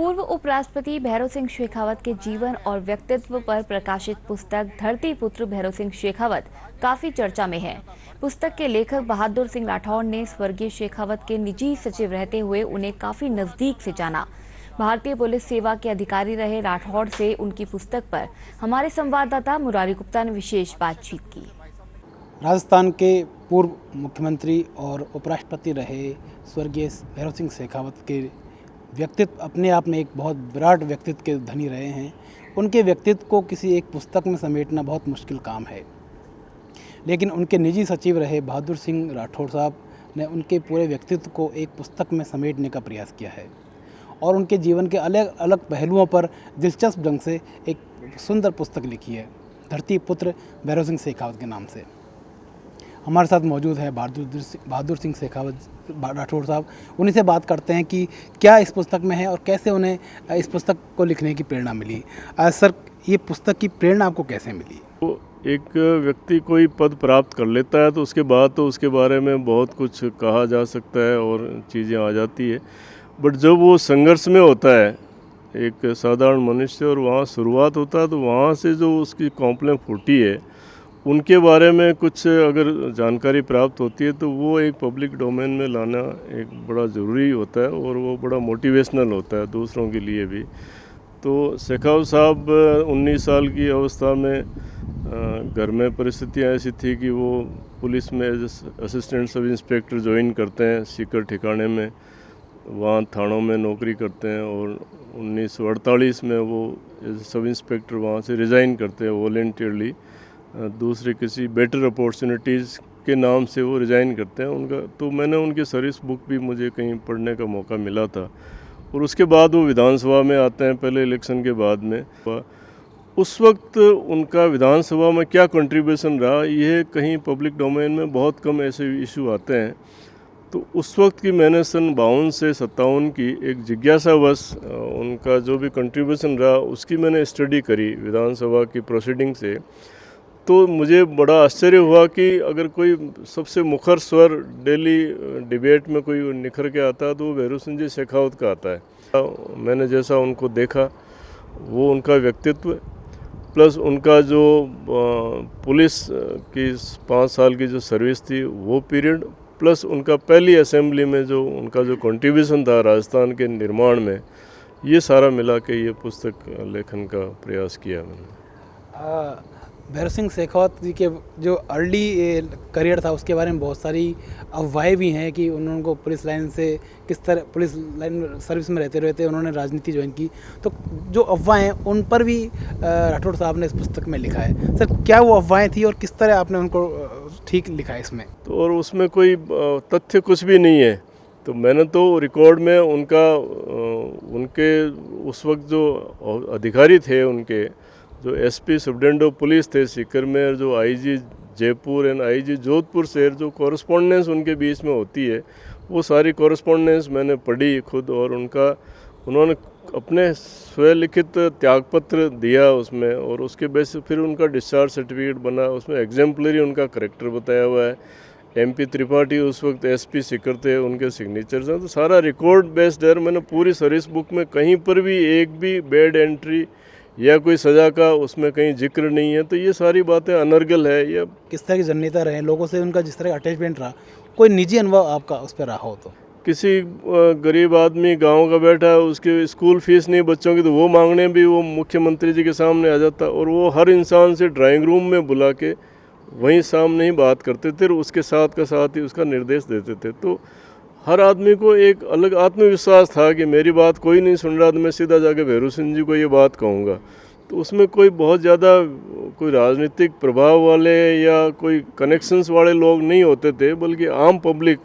पूर्व उपराष्ट्रपति भैरों सिंह शेखावत के जीवन और व्यक्तित्व पर प्रकाशित पुस्तक धरती पुत्र भैरों सिंह शेखावत काफी चर्चा में है। पुस्तक के लेखक बहादुर सिंह राठौड़ ने स्वर्गीय शेखावत के निजी सचिव रहते हुए उन्हें काफी नजदीक से जाना। भारतीय पुलिस सेवा के अधिकारी रहे राठौड़ से उनकी पुस्तक पर हमारे संवाददाता मुरारी गुप्ता ने विशेष बातचीत की। राजस्थान के पूर्व मुख्यमंत्री और उपराष्ट्रपति रहे स्वर्गीय भैरों सिंह शेखावत के व्यक्तित्व अपने आप में एक बहुत विराट व्यक्तित्व के धनी रहे हैं। उनके व्यक्तित्व को किसी एक पुस्तक में समेटना बहुत मुश्किल काम है, लेकिन उनके निजी सचिव रहे बहादुर सिंह राठौड़ साहब ने उनके पूरे व्यक्तित्व को एक पुस्तक में समेटने का प्रयास किया है और उनके जीवन के अलग अलग पहलुओं पर दिलचस्प ढंग से एक सुंदर पुस्तक लिखी है, धरती पुत्र भैरों सिंह शेखावत के नाम से। हमारे साथ मौजूद है बहादुर सिंह शेखावत राठौड़ साहब। उन्हीं से बात करते हैं कि क्या इस पुस्तक में है और कैसे उन्हें इस पुस्तक को लिखने की प्रेरणा मिली। सर, ये पुस्तक की प्रेरणा आपको कैसे मिली? तो एक व्यक्ति कोई पद प्राप्त कर लेता है तो उसके बाद तो उसके बारे में बहुत कुछ कहा जा सकता है और चीज़ें आ जाती है, बट जब वो संघर्ष में होता है एक साधारण मनुष्य और वहाँ शुरुआत होता है, तो वहाँ से जो उसकी कॉम्प्लेन फूटी है उनके बारे में कुछ अगर जानकारी प्राप्त होती है तो वो एक पब्लिक डोमेन में लाना एक बड़ा ज़रूरी होता है और वो बड़ा मोटिवेशनल होता है दूसरों के लिए भी। तो शेखावत साहब 19 साल की अवस्था में घर में परिस्थितियाँ ऐसी थी कि वो पुलिस में as assistant sub inspector join करते हैं सीकर ठिकाने में, वहाँ थानों में नौकरी करते हैं और 1948 में वो एज सब इंस्पेक्टर वहाँ से रिज़ाइन करते हैं वॉलेंटियरली, दूसरे किसी बेटर अपॉर्चुनिटीज़ के नाम से वो रिज़ाइन करते हैं उनका। तो मैंने उनकी सर्विस बुक भी मुझे कहीं पढ़ने का मौका मिला था और उसके बाद वो विधानसभा में आते हैं पहले इलेक्शन के बाद में। उस वक्त उनका विधानसभा में क्या कंट्रीब्यूशन रहा, ये कहीं पब्लिक डोमेन में बहुत कम ऐसे इशू आते हैं। तो उस वक्त की मैंने सन 52 से 57 की एक जिज्ञासावश उनका जो भी कंट्रीब्यूशन रहा उसकी मैंने स्टडी करी विधानसभा की प्रोसीडिंग से। तो मुझे बड़ा आश्चर्य हुआ कि अगर कोई सबसे मुखर स्वर डेली डिबेट में कोई निखर के आता है तो वो भैरों सिंह जी शेखावत का आता है। मैंने जैसा उनको देखा वो उनका व्यक्तित्व प्लस उनका जो पुलिस की 5 साल की जो सर्विस थी वो पीरियड प्लस उनका पहली असेंबली में जो उनका जो कंट्रीब्यूशन था राजस्थान के निर्माण में, ये सारा मिला के ये पुस्तक लेखन का प्रयास किया मैंने। भैरों सिंह शेखावत जी के जो अर्ली करियर था उसके बारे में बहुत सारी अफवाहें भी हैं कि उनको पुलिस लाइन से किस तरह पुलिस लाइन सर्विस में रहते रहते उन्होंने राजनीति ज्वाइन की। तो जो अफवाहें हैं उन पर भी राठौड़ साहब ने इस पुस्तक में लिखा है। सर, क्या वो अफवाहें थी और किस तरह आपने उनको ठीक लिखा है इसमें? तो और उसमें कोई तथ्य कुछ भी नहीं है। तो मैंने तो रिकॉर्ड में उनके उस वक्त जो अधिकारी थे उनके जो एसपी सुप्रिटेंडेंट ऑफ पुलिस थे सीकर में और जो IG Jaipur and IG Jodhpur शहर जो कॉरेस्पॉन्डेंस उनके बीच में होती है वो सारी कॉरेस्पॉन्डेंस मैंने पढ़ी खुद और उन्होंने अपने स्वलिखित त्यागपत्र दिया उसमें और उसके बेस फिर उनका डिस्चार्ज सर्टिफिकेट बना, उसमें एग्जाम्पलरी उनका करेक्टर बताया हुआ है। एमपी त्रिपाठी उस वक्त एसपी सीकर थे, उनके सिग्नेचर्स हैं। तो सारा रिकॉर्ड बेस्ड है। मैंने पूरी सर्विस बुक में कहीं पर भी एक भी बैड एंट्री या कोई सज़ा का उसमें कहीं जिक्र नहीं है। तो ये सारी बातें अनर्गल है। ये किस तरह के जननेता रहे, लोगों से उनका जिस तरह अटैचमेंट रहा, कोई निजी अनुभव आपका उस पर रहा हो? तो किसी गरीब आदमी गांव का बैठा है, उसके स्कूल फीस नहीं बच्चों की, तो वो मांगने भी वो मुख्यमंत्री जी के सामने आ जाता और वो हर इंसान से ड्राइंग रूम में बुला के वहीं सामने ही बात करते थे और उसके साथ का साथ ही उसका निर्देश देते थे। तो हर आदमी को एक अलग आत्मविश्वास था कि मेरी बात कोई नहीं सुन रहा तो मैं सीधा जाके भैरों सिंह जी को ये बात कहूँगा। तो उसमें कोई बहुत ज़्यादा कोई राजनीतिक प्रभाव वाले या कोई कनेक्शंस वाले लोग नहीं होते थे, बल्कि आम पब्लिक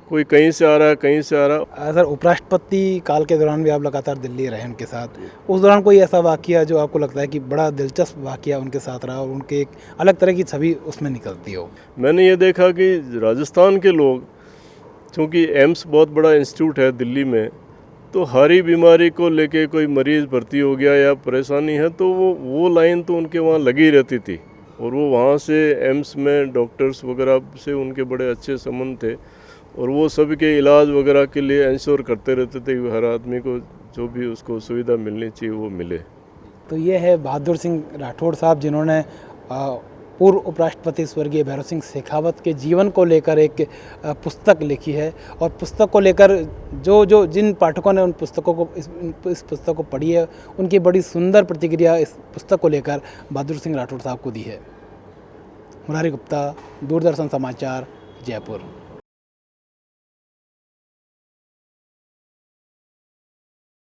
कोई कहीं से आ रहा है कहीं से आ रहा। सर, उपराष्ट्रपति काल के दौरान भी आप लगातार दिल्ली रहे उनके साथ, उस दौरान कोई ऐसा वाकया जो आपको लगता है कि बड़ा दिलचस्प वाकया उनके साथ रहा और उनके एक अलग तरह की छवि उसमें निकलती हो? मैंने ये देखा कि राजस्थान के लोग, चूँकि एम्स बहुत बड़ा इंस्टीट्यूट है दिल्ली में, तो हर ही बीमारी को लेके कोई मरीज़ भर्ती हो गया या परेशानी है तो वो लाइन तो उनके वहाँ लगी रहती थी और वो वहाँ से एम्स में डॉक्टर्स वगैरह से उनके बड़े अच्छे संबंध थे। और वो सभी के इलाज वगैरह के लिए इंश्योर करते रहते थे कि हर आदमी को जो भी उसको सुविधा मिलनी चाहिए वो मिले। तो ये है बहादुर सिंह राठौड़ साहब, जिन्होंने पूर्व उपराष्ट्रपति स्वर्गीय भैरव सिंह शेखावत के जीवन को लेकर एक पुस्तक लिखी है। और पुस्तक को लेकर जिन पाठकों ने उन पुस्तकों को इस पुस्तक को पढ़ी है, उनकी बड़ी सुंदर प्रतिक्रिया इस पुस्तक को लेकर बहादुर सिंह राठौड़ साहब को दी है। मुरारी गुप्ता, दूरदर्शन समाचार, जयपुर।